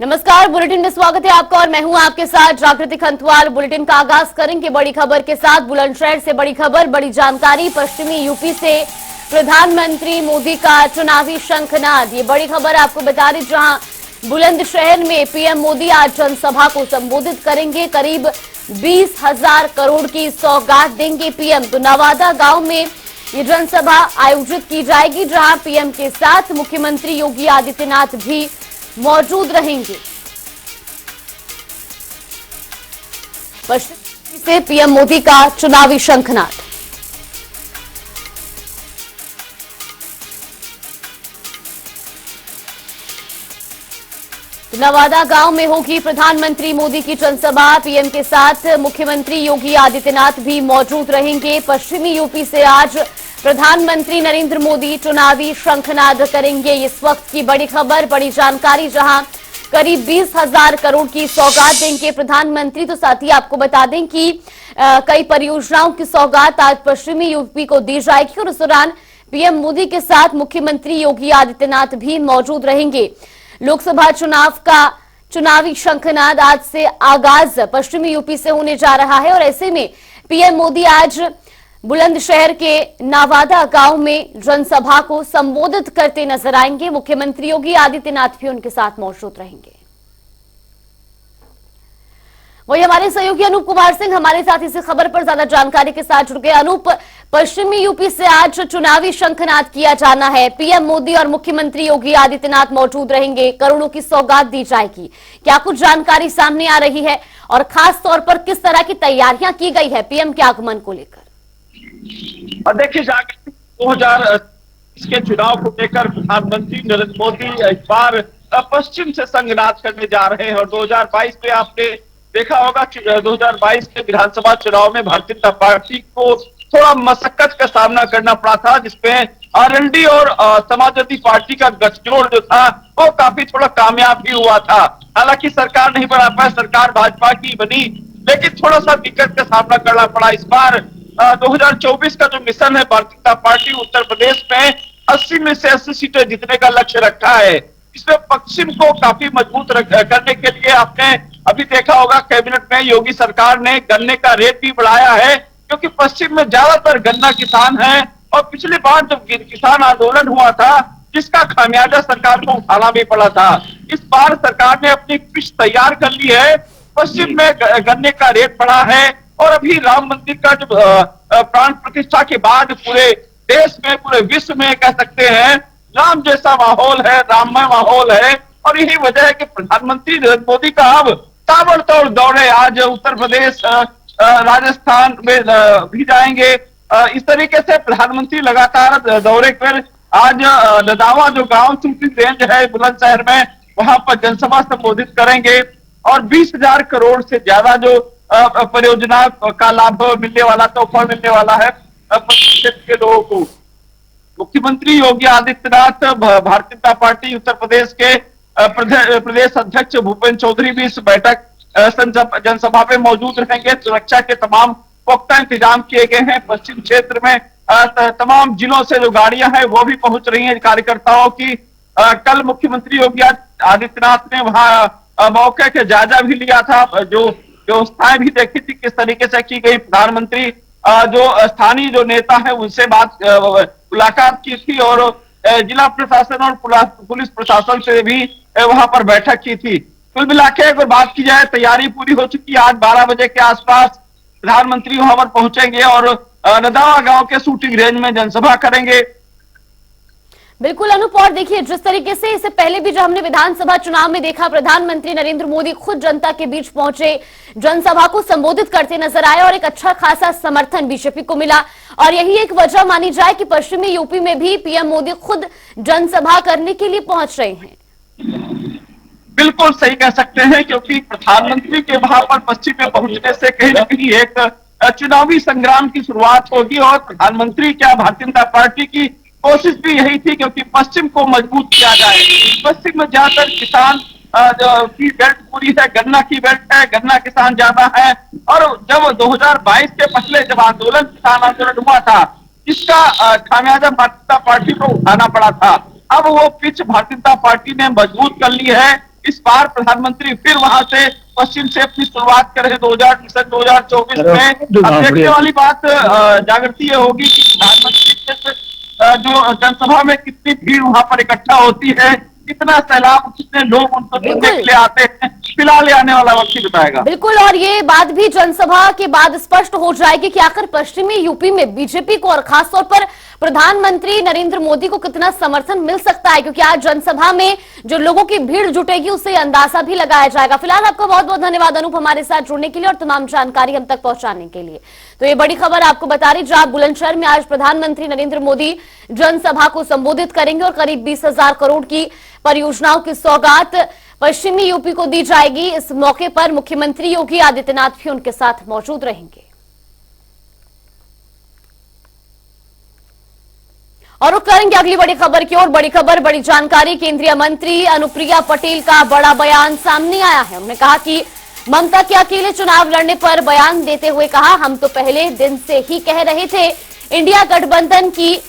नमस्कार, बुलेटिन में स्वागत है आपका और मैं हूं आपके साथ जागृति खंतवाल। बुलेटिन का आगाज करेंगे बड़ी खबर के साथ। बुलंदशहर से बड़ी खबर, बड़ी जानकारी। पश्चिमी यूपी से प्रधानमंत्री मोदी का चुनावी शंखनाद, ये बड़ी खबर आपको बता दें। जहां बुलंदशहर में पीएम मोदी आज जनसभा को संबोधित करेंगे। करीब 20,000 करोड़ की सौगात देंगे पीएम। तो नवादा गांव में ये जनसभा आयोजित की जाएगी, जहां पीएम के साथ मुख्यमंत्री योगी आदित्यनाथ भी मौजूद रहेंगे। पश्चिम से पीएम मोदी का चुनावी शंखनाद। नवादा गांव में होगी प्रधानमंत्री मोदी की जनसभा। पीएम के साथ मुख्यमंत्री योगी आदित्यनाथ भी मौजूद रहेंगे। पश्चिमी यूपी से आज प्रधानमंत्री नरेंद्र मोदी चुनावी शंखनाद करेंगे। इस वक्त की बड़ी खबर, बड़ी जानकारी, जहां करीब 20,000 करोड़ की सौगात देंगे प्रधानमंत्री। तो साथ ही आपको बता दें कि कई परियोजनाओं की सौगात आज पश्चिमी यूपी को दी जाएगी और उस दौरान पीएम मोदी के साथ मुख्यमंत्री योगी आदित्यनाथ भी मौजूद रहेंगे। लोकसभा चुनाव का चुनावी शंखनाद आज से आगाज पश्चिमी यूपी से होने जा रहा है और ऐसे में पीएम मोदी आज बुलंदशहर के नवादा गांव में जनसभा को संबोधित करते नजर आएंगे। मुख्यमंत्री योगी आदित्यनाथ भी उनके साथ मौजूद रहेंगे। वही हमारे सहयोगी अनूप कुमार सिंह हमारे साथ इसी खबर पर ज्यादा जानकारी के साथ जुड़ गए। अनूप, पश्चिमी यूपी से आज चुनावी शंखनाद किया जाना है। पीएम मोदी और मुख्यमंत्री योगी आदित्यनाथ मौजूद रहेंगे। करोड़ों की सौगात दी जाएगी। क्या कुछ जानकारी सामने आ रही है और खास तौर पर किस तरह की तैयारियां की गई है पीएम के आगमन को लेकर? देखिए, 2020 के चुनाव को लेकर प्रधानमंत्री नरेंद्र मोदी इस बार पश्चिम से संगनाद करने जा रहे हैं और 2022 में आपने देखा होगा कि 2022 के विधानसभा चुनाव में भारतीय जनता पार्टी को थोड़ा मशक्कत का सामना करना पड़ा था, जिसमें आरएलडी और समाजवादी पार्टी का गठजोड़ जो था वो काफी थोड़ा कामयाब भी हुआ था। हालांकि सरकार नहीं बना पाई, सरकार भाजपा की बनी, लेकिन थोड़ा सा दिक्कत का सामना करना पड़ा। इस बार 2024 का जो मिशन है भारतीय जनता पार्टी उत्तर प्रदेश में 80 में से 80 सीटें जीतने का लक्ष्य रखा है। इसमें पश्चिम को काफी मजबूत करने के लिए आपने अभी देखा होगा कैबिनेट में योगी सरकार ने गन्ने का रेट भी बढ़ाया है, क्योंकि पश्चिम में ज्यादातर गन्ना किसान है और पिछली बार जब किसान आंदोलन हुआ था जिसका खामियाजा सरकार को उठाना भी पड़ा था, इस बार सरकार ने अपनी पिच तैयार कर ली है। पश्चिम में गन्ने का रेट बढ़ा है और अभी राम मंदिर का जो प्राण प्रतिष्ठा के बाद पूरे देश में, पूरे विश्व में कह सकते हैं राम जैसा माहौल है, राममय माहौल है। और यही वजह है कि प्रधानमंत्री नरेंद्र मोदी का अब ताबड़तोड़ दौरे, आज उत्तर प्रदेश, राजस्थान में भी जाएंगे। इस तरीके से प्रधानमंत्री लगातार दौरे कर आज नदावा जो गांव शूटिंग रेंज है बुलंदशहर में, वहां पर जनसभा संबोधित करेंगे और 20,000 करोड़ से ज्यादा जो परियोजना का लाभ मिलने वाला, तोहफा मिलने वाला है क्षेत्र के लोगों को। मुख्यमंत्री योगी आदित्यनाथ, भारतीय जनता पार्टी उत्तर प्रदेश के प्रदेश अध्यक्ष भूपेंद्र चौधरी भी इस बैठक जनसभा में मौजूद रहेंगे। सुरक्षा के तमाम पुख्ता इंतजाम किए गए हैं। पश्चिम क्षेत्र में तमाम जिलों से जो गाड़ियां हैं वो भी पहुंच रही हैं कार्यकर्ताओं की। कल मुख्यमंत्री योगी आदित्यनाथ ने वहां मौके के जायजा भी लिया था, जो व्यवस्थाएं भी देखी थी किस तरीके से की गई। प्रधानमंत्री जो स्थानीय जो नेता है उनसे मुलाकात की थी और जिला प्रशासन और पुलिस प्रशासन से भी वहां पर बैठक की थी। कुल मिला के अगर बात की जाए, तैयारी पूरी हो चुकी है। आज 12 बजे के आसपास प्रधानमंत्री वहां पर पहुंचेंगे और नदावा गांव के शूटिंग रेंज में जनसभा करेंगे। बिल्कुल अनूप, और देखिए जिस तरीके से इससे पहले भी जो हमने विधानसभा चुनाव में देखा, प्रधानमंत्री नरेंद्र मोदी खुद जनता के बीच पहुंचे, जनसभा को संबोधित करते नजर आए और एक अच्छा खासा समर्थन बीजेपी को मिला। और यही एक वजह मानी जाए कि पश्चिमी यूपी में भी पीएम मोदी खुद जनसभा करने के लिए पहुंच रहे हैं। बिल्कुल सही कह सकते हैं, क्योंकि प्रधानमंत्री के वहां पर पश्चिम में पहुंचने से कहीं न कहीं एक चुनावी संग्राम की शुरुआत होगी। और प्रधानमंत्री क्या, भारतीय जनता पार्टी की कोशिश भी यही थी, क्योंकि पश्चिम को मजबूत किया जाए। पश्चिम में ज्यादातर किसान की बेल्ट पूरी है, गन्ना की बेल्ट है, गन्ना किसान ज्यादा है। और जब 2022 के पहले जब किसान आंदोलन हुआ था, इसका खामियाजा भारतीय जनता पार्टी को उठाना पड़ा था। अब वो पिच भारतीय जनता पार्टी ने मजबूत कर ली है इस बार प्रधानमंत्री फिर वहां से पश्चिम से अपनी शुरुआत करें 2024 में। अब देखने वाली बात जागृति ये होगी कि प्रधानमंत्री जो जनसभा में कितनी भीड़ वहां पर इकट्ठा होती है, कितना सैलाब, कितने लोग उनको सुनने के लिए आते हैं, फिलहाल ये आने वाला वक्त ही बताएगा। बिल्कुल, और ये बात भी जनसभा के बाद स्पष्ट हो जाएगी कि आखिर पश्चिमी यूपी में बीजेपी को और खासतौर पर प्रधानमंत्री नरेंद्र मोदी को कितना समर्थन मिल सकता है, क्योंकि आज जनसभा में जो लोगों की भीड़ जुटेगी उससे अंदाजा भी लगाया जाएगा। फिलहाल आपका बहुत बहुत धन्यवाद अनूप, हमारे साथ जुड़ने के लिए और तमाम जानकारी हम तक पहुंचाने के लिए। तो ये बड़ी खबर आपको बता रही, जहां बुलंदशहर में आज प्रधानमंत्री नरेंद्र मोदी जनसभा को संबोधित करेंगे और करीब 20,000 करोड़ की परियोजनाओं की सौगात पश्चिमी यूपी को दी जाएगी। इस मौके पर मुख्यमंत्री योगी आदित्यनाथ भी उनके साथ मौजूद रहेंगे। और रुक करेंगे अगली बड़ी खबर की ओर। बड़ी खबर, बड़ी जानकारी, केंद्रीय मंत्री अनुप्रिया पटेल का बड़ा बयान सामने आया है। उन्होंने कहा कि ममता के अकेले चुनाव लड़ने पर बयान देते हुए कहा, हम तो पहले दिन से ही कह रहे थे इंडिया गठबंधन की।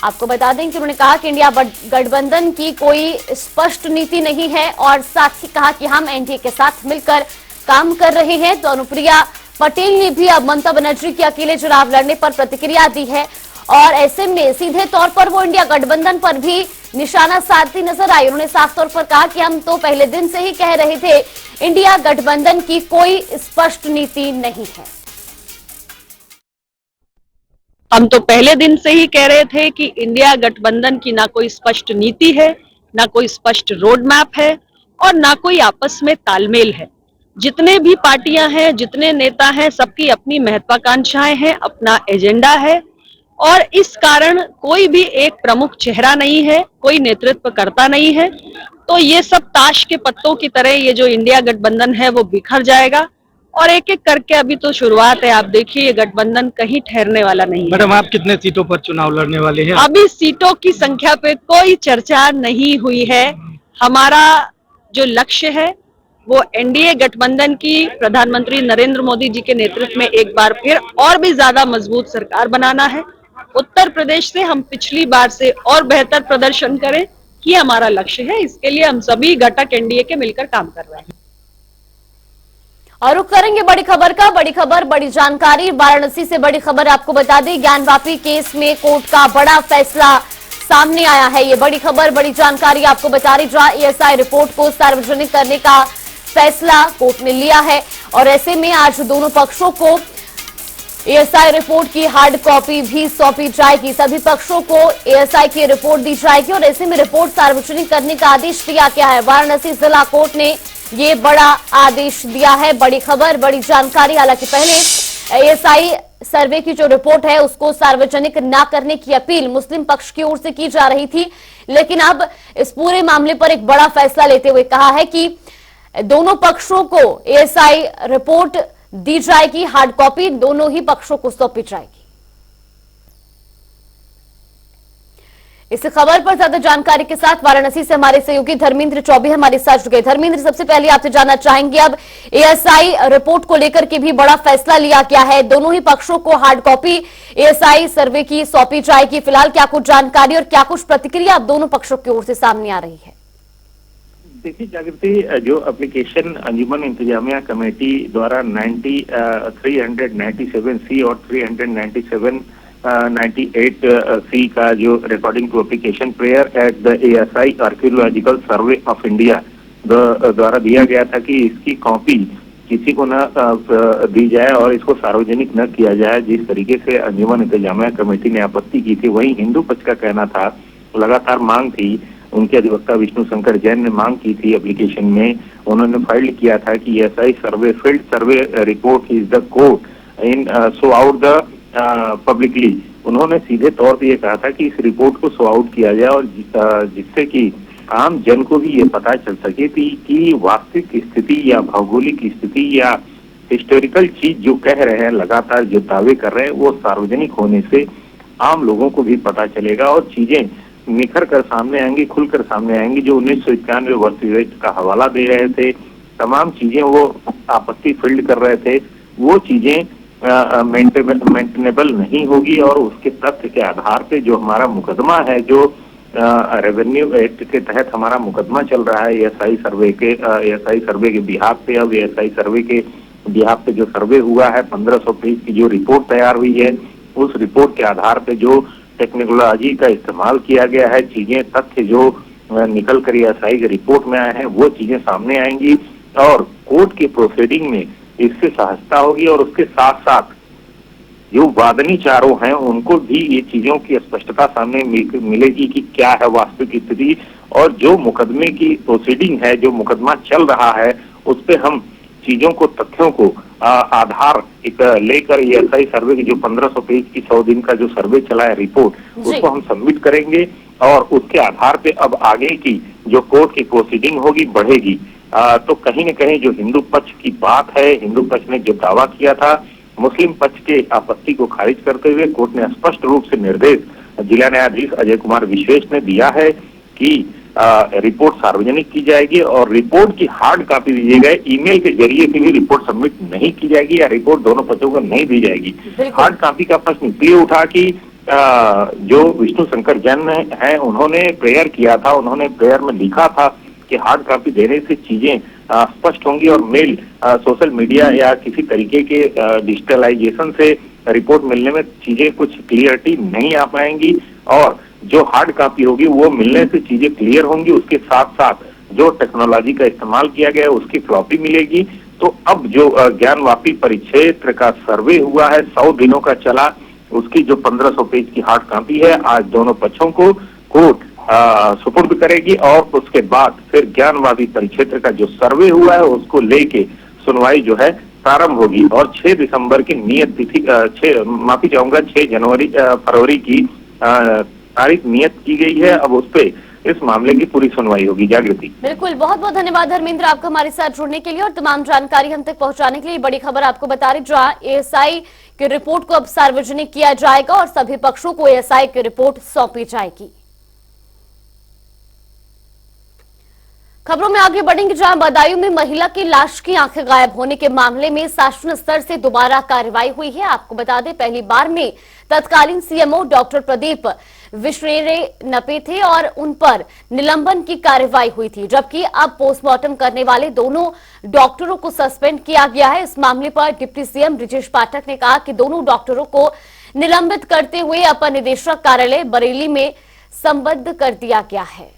आपको बता दें कि उन्होंने कहा कि इंडिया गठबंधन की कोई स्पष्ट नीति नहीं है और साथ ही कहा कि हम एनडीए के साथ मिलकर काम कर रहे हैं। तो अनुप्रिया पटेल ने भी अब ममता बनर्जी के अकेले चुनाव लड़ने पर प्रतिक्रिया दी है और ऐसे में सीधे तौर पर वो इंडिया गठबंधन पर भी निशाना साधती नजर आई। उन्होंने साफ तौर पर कहा कि हम तो पहले दिन से ही कह रहे थे इंडिया गठबंधन की कोई स्पष्ट नीति नहीं है। हम तो पहले दिन से ही कह रहे थे कि इंडिया गठबंधन की ना कोई स्पष्ट नीति है, ना कोई स्पष्ट रोड मैप है और ना कोई आपस में तालमेल है। जितने भी पार्टियां हैं, जितने नेता हैं, सबकी अपनी महत्वाकांक्षाएं हैं, अपना एजेंडा है और इस कारण कोई भी एक प्रमुख चेहरा नहीं है, कोई नेतृत्व करता नहीं है। तो ये सब ताश के पत्तों की तरह ये जो इंडिया गठबंधन है वो बिखर जाएगा और एक एक करके अभी तो शुरुआत है। आप देखिए ये गठबंधन कहीं ठहरने वाला नहीं है। मैडम, आप कितने सीटों पर चुनाव लड़ने वाले हैं? अभी सीटों की संख्या पे कोई चर्चा नहीं हुई है। हमारा जो लक्ष्य है वो एनडीए गठबंधन की प्रधानमंत्री नरेंद्र मोदी जी के नेतृत्व में एक बार फिर और भी ज्यादा मजबूत सरकार बनाना है। उत्तर प्रदेश से हम पिछली बार से और बेहतर प्रदर्शन करें, ये हमारा लक्ष्य है। इसके लिए हम सभी घटक एनडीए के मिलकर काम कर रहे हैं। और रुक करेंगे बड़ी खबर का। बड़ी खबर, बड़ी जानकारी, वाराणसी से बड़ी खबर आपको बता दें। ज्ञानवापी केस में कोर्ट का बड़ा फैसला सामने आया है। ये बड़ी खबर, बड़ी जानकारी आपको बता रही, जहां एएसआई रिपोर्ट को सार्वजनिक करने का फैसला कोर्ट ने लिया है और ऐसे में आज दोनों पक्षों को एएसआई रिपोर्ट की हार्ड कॉपी भी सौंपी जाएगी। सभी पक्षों को एएसआई की रिपोर्ट दी जाएगी और ऐसे में रिपोर्ट सार्वजनिक करने का आदेश दिया गया है। वाराणसी जिला कोर्ट ने ये बड़ा आदेश दिया है। बड़ी खबर, बड़ी जानकारी। हालांकि पहले एएसआई सर्वे की जो रिपोर्ट है उसको सार्वजनिक न करने की अपील मुस्लिम पक्ष की ओर से की जा रही थी, लेकिन अब इस पूरे मामले पर एक बड़ा फैसला लेते हुए कहा है कि दोनों पक्षों को एएसआई रिपोर्ट दी जाएगी, हार्ड कॉपी दोनों ही पक्षों को सौंपी जाएगी। इस खबर पर ज्यादा जानकारी के साथ वाराणसी से हमारे सहयोगी धर्मेंद्र चौबे हमारे साथ जुड़ गए। धर्मेंद्र, सबसे पहले आपसे जानना चाहेंगे, अब एएसआई रिपोर्ट को लेकर के भी बड़ा फैसला लिया गया है, दोनों ही पक्षों को हार्ड कॉपी एएसआई सर्वे की सौंपी जाएगी। फिलहाल क्या कुछ जानकारी और क्या कुछ प्रतिक्रिया अब दोनों पक्षों की ओर से सामने आ रही है? देखिए जागृति, जो एप्लीकेशन अंजुमन इंतजामिया कमेटी द्वारा 397C और 398C का जो recording to application prayer at the ASI archaeological survey of India द्वारा दिया गया था कि इसकी कॉपी किसी को न दी जाए और इसको सार्वजनिक न किया जाए, जिस तरीके से अंजुमन इंतजामिया कमेटी ने आपत्ति की थी। वहीं हिंदू पक्ष का कहना था, लगातार मांग थी, उनके अधिवक्ता विष्णु शंकर जैन ने मांग की थी एप्लीकेशन में, उन्होंने फाइल किया था कि ASI survey field survey report is the court in so out the publicly. उन्होंने सीधे तौर पर यह कहा था कि इस रिपोर्ट को सो आउट किया जाए और जिससे कि आम जन को भी ये पता चल सके कि वास्तविक स्थिति या भौगोलिक स्थिति या हिस्टोरिकल चीज जो कह रहे हैं, लगातार जो दावे कर रहे हैं, वो सार्वजनिक होने से आम लोगों को भी पता चलेगा और चीजें निखर कर सामने आएंगी, खुलकर सामने आएंगी। जो 1991 वर्ष का हवाला दे रहे थे, तमाम चीजें वो आपत्ति फील्ड कर रहे थे, वो चीजें मेंटेनेबल नहीं होगी और उसके तथ्य के आधार पे जो हमारा मुकदमा है, जो रेवेन्यू एक्ट के तहत हमारा मुकदमा चल रहा है एएसआई सर्वे के बिहाफ पे। अब एएसआई सर्वे के बिहाफ पे जो सर्वे हुआ है 1500 पेज की जो रिपोर्ट तैयार हुई है, उस रिपोर्ट के आधार पे जो टेक्नोलॉजी का इस्तेमाल किया गया है, चीजें तथ्य जो निकल कर एएसआई की रिपोर्ट में आए हैं वो चीजें सामने आएंगी और कोर्ट के प्रोसीडिंग में इससे सहजता होगी। और उसके साथ साथ जो वादनी चारों हैं उनको भी ये चीजों की स्पष्टता सामने मिलेगी कि क्या है वास्तविक स्थिति, और जो मुकदमे की प्रोसीडिंग है, जो मुकदमा चल रहा है, उस पे हम चीजों को, तथ्यों को आधार एक लेकर एएसआई सर्वे की जो 1500 पेज की 100 दिन का जो सर्वे चला है रिपोर्ट, उसको हम सबमिट करेंगे और उसके आधार पे अब आगे की जो कोर्ट की प्रोसीडिंग होगी बढ़ेगी। तो कहीं न कहीं जो हिंदू पक्ष की बात है, हिंदू पक्ष ने जो दावा किया था, मुस्लिम पक्ष के आपत्ति को खारिज करते हुए कोर्ट ने स्पष्ट रूप से निर्देश जिला न्यायाधीश अजय कुमार विशेष ने दिया है कि रिपोर्ट सार्वजनिक की जाएगी और रिपोर्ट की हार्ड कॉपी दीजिएगा। ईमेल के जरिए से भी रिपोर्ट सबमिट नहीं की जाएगी या रिपोर्ट दोनों पक्षों को नहीं दी जाएगी। हार्ड कॉपी का प्रश्न इसलिए उठा कि जो विष्णु शंकर जैन है उन्होंने प्रेयर किया था, उन्होंने प्रेयर में लिखा था कि हार्ड कॉपी देने से चीजें स्पष्ट होंगी और मेल सोशल मीडिया या किसी तरीके के डिजिटलाइजेशन से रिपोर्ट मिलने में चीजें कुछ क्लियरिटी नहीं आ पाएंगी और जो हार्ड कॉपी होगी वो मिलने से चीजें क्लियर होंगी। उसके साथ साथ जो टेक्नोलॉजी का इस्तेमाल किया गया है उसकी फ्लॉपी मिलेगी। तो अब जो ज्ञानवापी परिक्षेत्र का सर्वे हुआ है 100 दिनों का चला, उसकी जो 1500 पेज की हार्ड कॉपी है आज दोनों पक्षों को कोर्ट सुपुर्द करेगी और उसके बाद फिर ज्ञानवादी परिक्षेत्र का जो सर्वे हुआ है उसको लेके सुनवाई जो है प्रारंभ होगी और 6 दिसंबर की नियत तिथि 6 फरवरी की तारीख नियत की गई है। अब उस पे इस मामले की पूरी सुनवाई होगी। जागृति, बिल्कुल, बहुत बहुत धन्यवाद धर्मेंद्र आपका हमारे साथ जुड़ने के लिए और तमाम जानकारी हम तक पहुंचाने के लिए। बड़ी खबर आपको बता रहे जहां एएसआई की रिपोर्ट को अब सार्वजनिक किया जाएगा और सभी पक्षों को एएसआई की रिपोर्ट सौंपी जाएगी। खबरों में आगे बढ़ेंगे जहां बदायूं में महिला की लाश की आंखें गायब होने के मामले में शासन स्तर से दोबारा कार्रवाई हुई है। आपको बता दें पहली बार में तत्कालीन सीएमओ डॉक्टर प्रदीप विश्रेरे नपे थे और उन पर निलंबन की कार्रवाई हुई थी, जबकि अब पोस्टमार्टम करने वाले दोनों डॉक्टरों को सस्पेंड किया गया है। इस मामले पर डिप्टी सीएम ब्रिजेश पाठक ने कहा कि दोनों डॉक्टरों को निलंबित करते हुए अपर निदेशक कार्यालय बरेली में संबद्ध कर दिया गया है।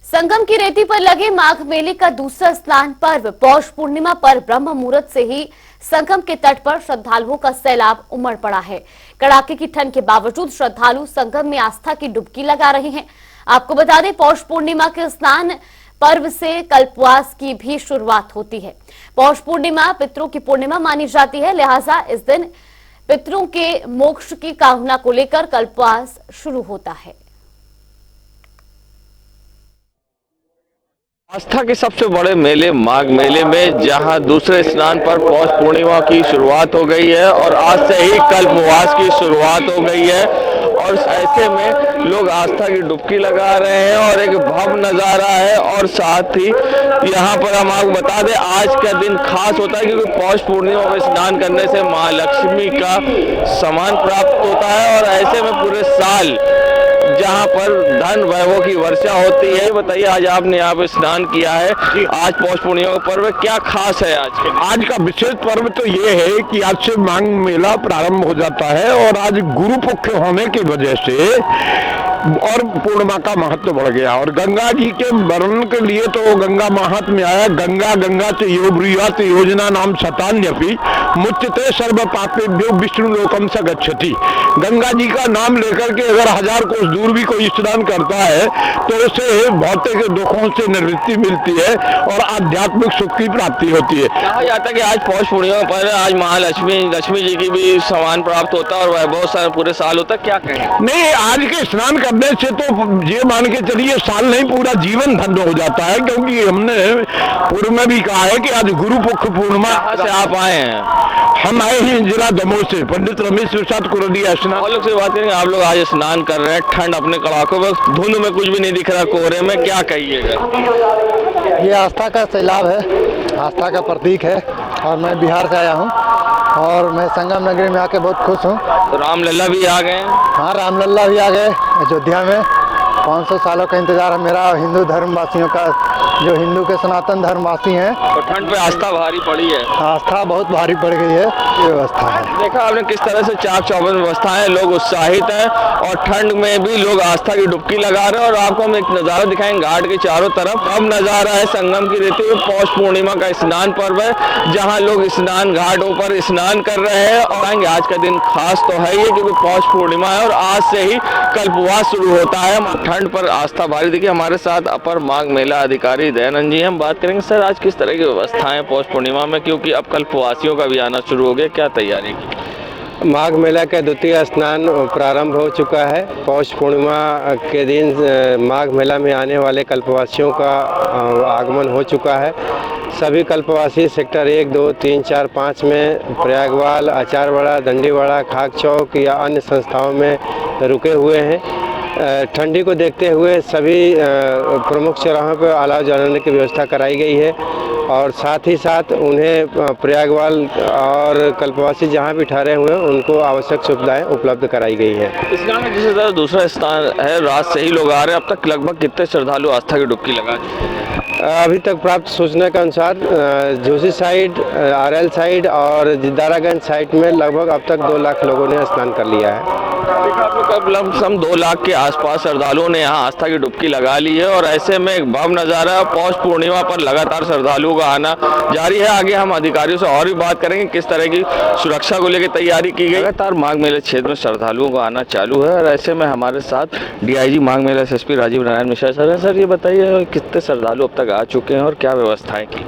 संगम की रेती पर लगे माघ मेले का दूसरा स्नान पर्व पौष पूर्णिमा पर ब्रह्म मुहूर्त से ही संगम के तट पर श्रद्धालुओं का सैलाब उमड़ पड़ा है। कड़ाके की ठंड के बावजूद श्रद्धालु संगम में आस्था की डुबकी लगा रहे हैं। आपको बता दें पौष पूर्णिमा के स्नान पर्व से कल्पवास की भी शुरुआत होती है। पौष पूर्णिमा पितरों की पूर्णिमा मानी जाती है, लिहाजा इस दिन पितरों के मोक्ष की कामना को लेकर कल्पवास शुरू होता है। आस्था के सबसे बड़े मेले माघ मेले में जहां दूसरे स्नान पर पौष पूर्णिमा की शुरुआत हो गई है और आज से ही कल्पवास की शुरुआत हो गई है और ऐसे में लोग आस्था की डुबकी लगा रहे हैं और एक भव्य नजारा है। और साथ ही यहाँ पर हम आपको बता दें आज का दिन खास होता है क्योंकि पौष पूर्णिमा में स्नान करने से महालक्ष्मी का सम्मान प्राप्त होता है और ऐसे में पूरे साल जहाँ पर धन वैभव की वर्षा होती है। बताइए आज आपने यहाँ पे स्नान किया है, आज पौष पूर्णिमा का पर्व क्या खास है आज का विशेष पर्व तो ये है कि आज से माघ मेला प्रारंभ हो जाता है और आज गुरु पक्ष होने की वजह से और पूर्णिमा का महत्व बढ़ गया और गंगा जी के वर्णन के लिए तो गंगा महात्म्य में आया। गंगा गंगा से योब्रियात योजना नाम शतान्यपि मुच्यते सर्व पापेभ्यो विष्णु लोकम स गच्छति। गंगा जी का नाम लेकर के अगर 1000 कोस दूर भी कोई स्नान करता है तो उसे भौतिक दुखों से निवृत्ति मिलती है और आध्यात्मिक सुख की प्राप्ति होती है। कहा जाता है कि आज पौष पूर्णिमा पर आज लक्ष्मी जी की भी सम्मान प्राप्त होता है और वैभव पूरे साल होता है, क्या कहें? नहीं, आज के स्नान करने से तो ये मान के चलिए साल नहीं पूरा जीवन धन्य हो जाता है क्योंकि हमने पूर्व में भी कहा है कि आज गुरु पक्ष पूर्णिमा से आप आए हैं। हम आए हैं जिला दमोह से, पंडित रमेश प्रसाद कुरदिया स्नान। और लोग से बात करेंगे, आप लोग आज स्नान कर रहे हैं, ठंड अपने कड़ाकों में, धुंध में कुछ भी नहीं दिख रहा, कोहरे में, क्या कहिएगा? ये आस्था का सैलाब है, आस्था का प्रतीक है और मैं बिहार से आया हूँ और मैं संगम नगरी में आके बहुत खुश हूँ। तो रामलला भी आ गए हैं। हाँ, रामलला भी आ गए अयोध्या में। 500 सालों का इंतजार है मेरा हिंदू धर्म वासियों का, जो हिंदू के सनातन धर्मवासी हैं। तो ठंड पे आस्था भारी पड़ी है। आस्था बहुत भारी पड़ गई है, ये व्यवस्था है। देखा आपने किस तरह से चाक चौबंद व्यवस्था है, लोग उत्साहित हैं और ठंड में भी लोग आस्था की डुबकी लगा रहे हैं। और आपको हम एक नज़ारा दिखाएंगे घाट के चारों तरफ। अब नज़ारा है संगम की रेती में पौष पूर्णिमा का स्नान पर्व है, जहां लोग स्नान घाटों पर स्नान कर रहे हैं। और आज का दिन खास तो है ये, क्योंकि पौष पूर्णिमा है और आज से ही कल्पवास शुरू होता है। ठंड पर आस्था भारी। देखिए हमारे साथ अपर माघ मेला अधिकारी दयानंद जी, हम बात करेंगे सर आज किस तरह की व्यवस्थाएं पौष पूर्णिमा में, क्योंकि अब कल्पवासियों का भी आना शुरू हो गया, क्या तैयारी की? माघ मेला का द्वितीय स्नान प्रारंभ हो चुका है। पौष पूर्णिमा के दिन माघ मेला में आने वाले कल्पवासियों का आगमन हो चुका है। सभी कल्पवासी सेक्टर 1, 2, 3, 4, 5 में प्रयागवाल, आचारवाड़ा, दंडीवाड़ा, खाक चौक या अन्य संस्थाओं में रुके हुए हैं। ठंडी को देखते हुए सभी प्रमुख चौराहों पर अलाव जलाने की व्यवस्था कराई गई है और साथ ही साथ उन्हें प्रयागवाल और कल्पवासी जहां भी ठहरे हुए हैं उनको आवश्यक सुविधाएं उपलब्ध कराई गई है। स्नान में जिस तरह दूसरा स्थान है, रात से ही लोग आ रहे हैं। अब तक लगभग कितने श्रद्धालु आस्था की डुबकी लगा चुके हैं? अभी तक प्राप्त सूचना के अनुसार जोशी साइड, आरएल साइड और जिद्दारागंज साइड में लगभग अब तक 2 लाख लोगों ने स्नान कर लिया है। लमसम 2 लाख के आसपास श्रद्धालुओं ने यहाँ आस्था की डुबकी लगा ली है और ऐसे में एक भव्य नज़ारा। पौष पूर्णिमा पर लगातार श्रद्धालुओं का आना जारी है। आगे हम अधिकारियों से और भी बात करेंगे किस तरह की सुरक्षा को लेकर तैयारी की गई। लगातार माघ मेले क्षेत्र में श्रद्धालुओं का आना चालू है और ऐसे में हमारे साथ DIG Magh Mela SSP Rajiv Narayan Mishra sir हैं। सर ये बताइए कितने श्रद्धालु अब तक आ चुके हैं और क्या व्यवस्थाएं की?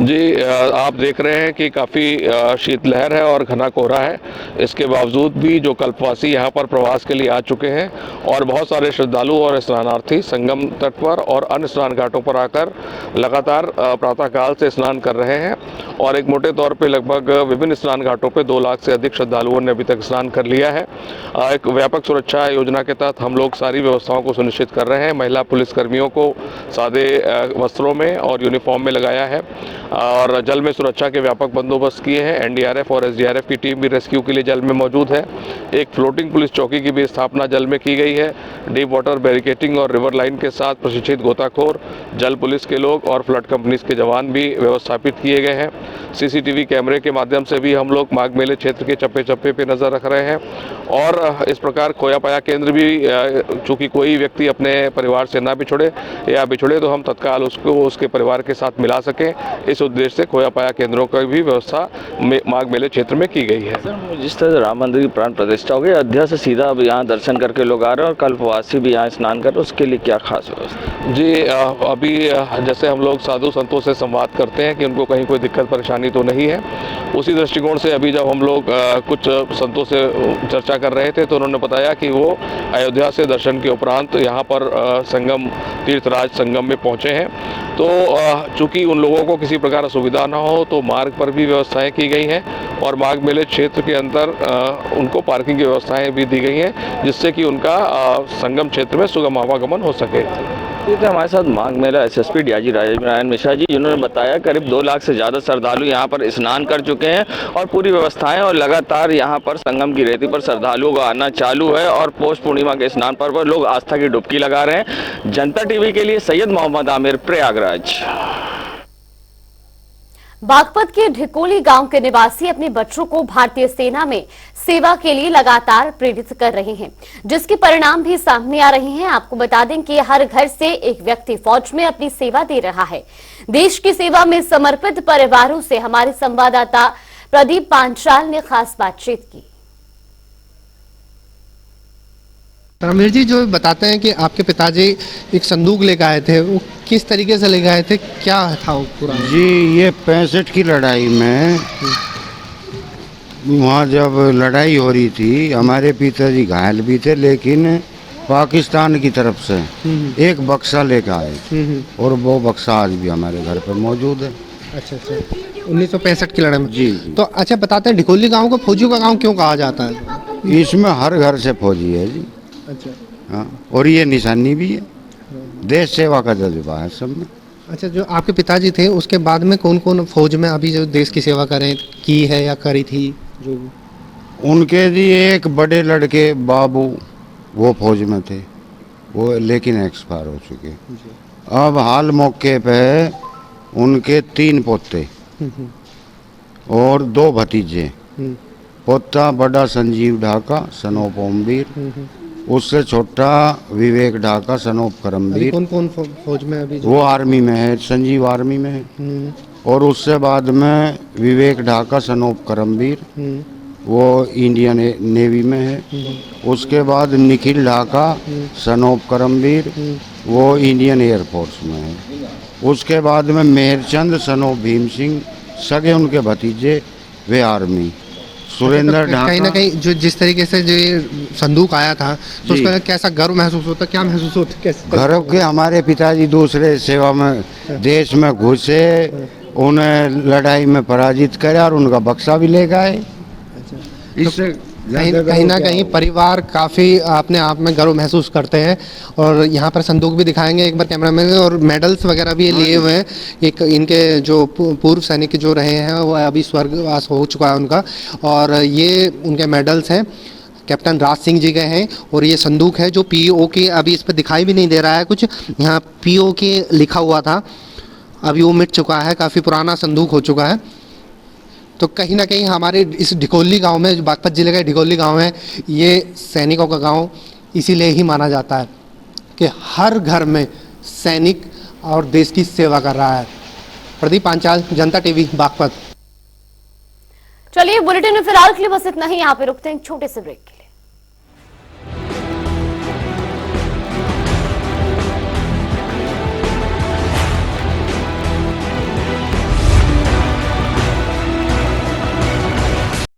जी, आप देख रहे हैं कि काफ़ी शीतलहर है और घना कोहरा है। इसके बावजूद भी जो कल्पवासी यहाँ पर प्रवास के लिए आ चुके हैं और बहुत सारे श्रद्धालु और स्नानार्थी संगम तट पर और अन्य स्नान घाटों पर आकर लगातार प्रातःकाल से स्नान कर रहे हैं और एक मोटे तौर पे लगभग विभिन्न स्नान घाटों पे 2 लाख से अधिक श्रद्धालुओं ने अभी तक स्नान कर लिया है। एक व्यापक सुरक्षा योजना के तहत हम लोग सारी व्यवस्थाओं को सुनिश्चित कर रहे हैं। महिला पुलिसकर्मियों को सादे वस्त्रों में और यूनिफॉर्म में लगाया है और जल में सुरक्षा के व्यापक बंदोबस्त किए हैं। एनडीआरएफ और एसडीआरएफ की टीम भी रेस्क्यू के लिए जल में मौजूद है। एक फ्लोटिंग पुलिस चौकी की भी स्थापना जल में की गई है। डीप वाटर बैरिकेटिंग और रिवर लाइन के साथ प्रशिक्षित गोताखोर, जल पुलिस के लोग और फ्लड कंपनीज के जवान भी व्यवस्थापित किए गए हैं। सीसीटीवी कैमरे के माध्यम से भी हम लोग माघ मेले क्षेत्र के चप्पे चप्पे पे नजर रख रहे हैं और इस प्रकार खोया पाया केंद्र भी, चूँकि कोई व्यक्ति अपने परिवार से ना बिछुड़े या बिछुड़े तो हम तत्काल उसको उसके परिवार के साथ मिला सकें, इस उद्देश्य से खोया पाया केंद्रों की भी व्यवस्था माघ मेले क्षेत्र में की गई है। सर जिस तरह राम मंदिर की प्राण प्रतिष्ठा हो गई, अयोध्या से सीधा अब यहाँ दर्शन करके लोग आ रहे हैं और कल्पवासी भी यहाँ स्नान कर रहे हैं, उसके लिए क्या खास व्यवस्था? जी, अभी जैसे हम लोग साधु संतों से संवाद करते हैं कि उनको कहीं कोई दिक्कत परेशानी तो नहीं है, उसी दृष्टिकोण से अभी जब हम लोग कुछ संतों से चर्चा कर रहे थे तो उन्होंने बताया कि वो अयोध्या से दर्शन के उपरांत यहाँ पर संगम तीर्थराज संगम में पहुँचे हैं। तो चूँकि उन लोगों को किसी प्रकार असुविधा ना हो तो मार्ग पर भी व्यवस्थाएं की गई हैं और माघ मेले क्षेत्र के अंदर उनको पार्किंग की व्यवस्थाएं भी दी गई हैं जिससे कि उनका संगम क्षेत्र में सुगम आवागमन हो सके। ये थे हमारे साथ माघ मेला एसएसपी डीआईजी राजीव नारायण मिश्रा जी, जिन्होंने बताया करीब 2 लाख से ज़्यादा श्रद्धालु यहाँ पर स्नान कर चुके हैं और पूरी व्यवस्थाएं और लगातार यहाँ पर संगम की रेती पर श्रद्धालुओं का आना चालू है और पौष पूर्णिमा के स्नान पर्व पर लोग आस्था की डुबकी लगा रहे हैं। जनता टीवी के लिए सैयद मोहम्मद आमिर, प्रयागराज। बागपत के ढिकोली गांव के निवासी अपने बच्चों को भारतीय सेना में सेवा के लिए लगातार प्रेरित कर रहे हैं, जिसके परिणाम भी सामने आ रहे हैं। आपको बता दें कि हर घर से एक व्यक्ति फौज में अपनी सेवा दे रहा है। देश की सेवा में समर्पित परिवारों से हमारे संवाददाता प्रदीप पांचाल ने खास बातचीत की। आमिर जी, जो बताते हैं कि आपके पिताजी एक संदूक लेकर आए थे, वो किस तरीके से लेकर आए थे, क्या था वो पूरा? जी, ये 65 की लड़ाई में वहाँ जब लड़ाई हो रही थी, हमारे पिताजी घायल भी थे, लेकिन पाकिस्तान की तरफ से एक बक्सा लेकर आए और वो बक्सा आज भी हमारे घर पर मौजूद है। अच्छा, 1965 की लड़ाई में। जी। तो अच्छा बताते हैं, ढिकोली गांव को फौजियों का गांव क्यों कहा जाता है? इसमें हर घर से फौजी है जी। अच्छा। हाँ, और ये निशानी भी है, देश सेवा का जज्बा है सब में। अच्छा, जो आपके पिताजी थे उसके बाद में कौन कौन फौज में अभी जो देश की सेवा करें की है या करी थी? जो उनके जी एक बड़े लड़के बाबू वो फौज में थे, वो लेकिन एक्सपायर हो चुके। अब हाल मौके पे उनके 3 पोते और 2 भतीजे। पोता बड़ा संजीव ढाका सनोप ओमवीर, उससे छोटा विवेक ढाका सनोप करमवीर। कौन कौन फौज में अभी? वो आर्मी में है, संजीव आर्मी में है। और उससे बाद में विवेक ढाका सनोप करमवीर, वो इंडियन नेवी में है। उसके बाद निखिल ढाका सनोप करमवीर, वो इंडियन एयरफोर्स में है। उसके बाद में मेहरचंद सनोप भीम सिंह, सगे उनके भतीजे, वे आर्मी। सुरेंद्र ढाका कहीं ना कहीं जो जिस तरीके से जो ये संदूक आया था तो उसका कैसा गर्व महसूस होता, क्या महसूस होता? कैसे गर्व के हमारे पिताजी दूसरे सेवा में देश में घुसे, उन्हें लड़ाई में पराजित किया और उनका बक्सा भी ले गए। इससे कहीं ना कहीं परिवार काफ़ी अपने आप में गर्व महसूस करते हैं। और यहाँ पर संदूक भी दिखाएंगे एक बार कैमरामैन, और मेडल्स वगैरह भी लिए हुए हैं। एक इनके जो पूर्व सैनिक जो रहे हैं वो अभी स्वर्गवास हो चुका है उनका, और ये उनके मेडल्स हैं। कैप्टन राज सिंह जी गए हैं। और ये संदूक है जो PO के, अभी इस पर दिखाई भी नहीं दे रहा है कुछ, यहाँ PO के लिखा हुआ था, अभी वो मिट चुका है, काफ़ी पुराना संदूक हो चुका है। तो कहीं ना कहीं हमारे इस ढिकोली गांव में, जो बागपत जिले का ढिकोली गांव है, ये सैनिकों का गांव इसीलिए ही माना जाता है कि हर घर में सैनिक और देश की सेवा कर रहा है। प्रदीप पांचाल, जनता टीवी, बागपत। चलिए बुलेटिन में फिलहाल के लिए बस इतना ही। यहाँ पे रुकते हैं एक छोटे से ब्रेक।